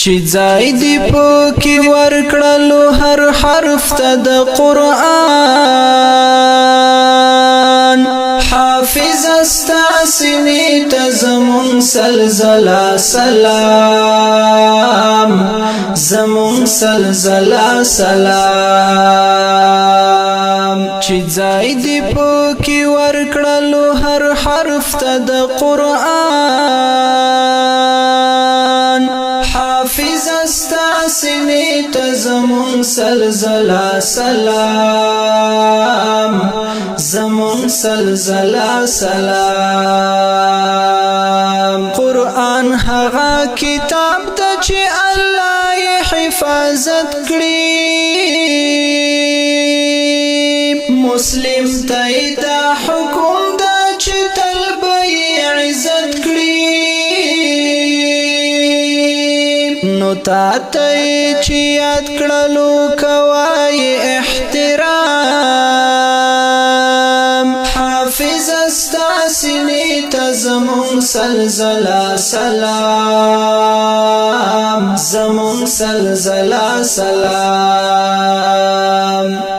چې ځای دی پکې ورکړلو هر حرف ته د قرآن حافظ استعصنی ته زمون سلزلا سلام زمون سلزلا سلام چې ځای دی پکې ورکړلو هر حرف ته د قرآن حافظ استعصنی ته زمون سلزلا سلام زمون سلزلا سلام قرآن هغه کتاب ته چې الله یې حفاظت کړي مسلم ته دا حکم ده چې تل به یې عزت کړي نو تا ته چې یاد کړلو کوای احترام حافظ استعصنی ته زمون سلزلا سلام زمون سلزلا سلام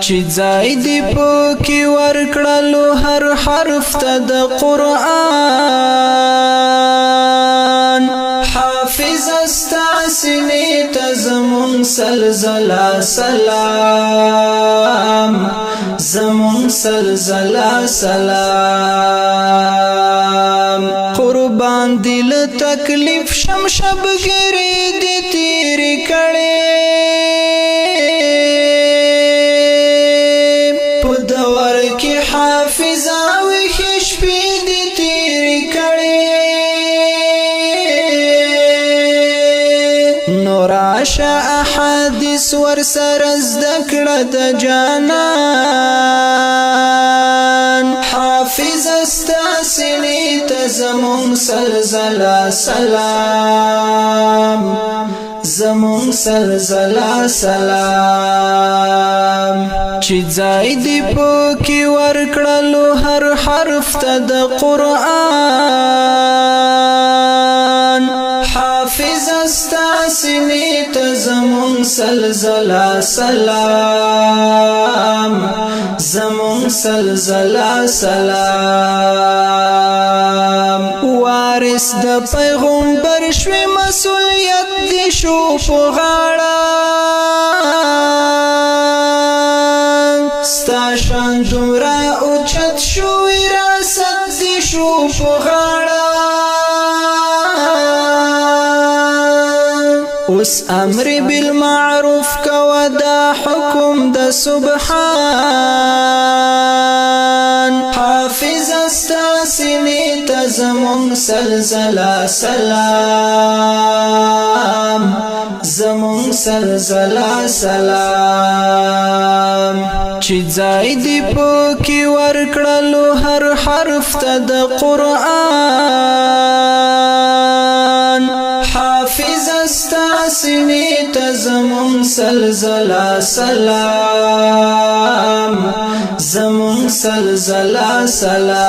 چې ځای دی پکې ورکړلو هر حرف ته د قرآن حافظ استعصنی ته زمون سلزلا سلام زمون سلزلا سلام قربان دل تکلیف شم شبګری دی تیری کړي په دور کې حافظ او خشبې دی تیری کړي نوراشا احادیث ور سره ذکر د جانان حافظ استعصنی ته زمون سلزلا سلام زمون سلزلا سلام چې ځای دی پکې ورکړلو هر حرف ته د قرآن حافظ استعصنی ته زمون سلزلا سلام زمون سلزلا سلام وارث د پیغمبر شوی مسئولیت دی شو په غاړه ستا شان دومره اوچت شو وراثت دی شو په غاړه اوس امر بالمعروف کوا دا حکم د سبحان حافظ استعصنی ته زمون سلزلا سلام زمون سلزلا سلام چې ځای دی پکې ورکړلو هر حرف ته د قرآن حافظ استعصنی ته زمون سلزلا سلام زمون سلزلا سلام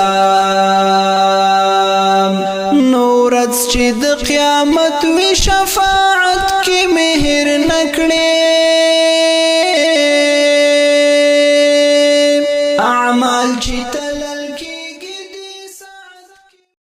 نورت چې د قیامت وی شفاعت کې مهر نکړي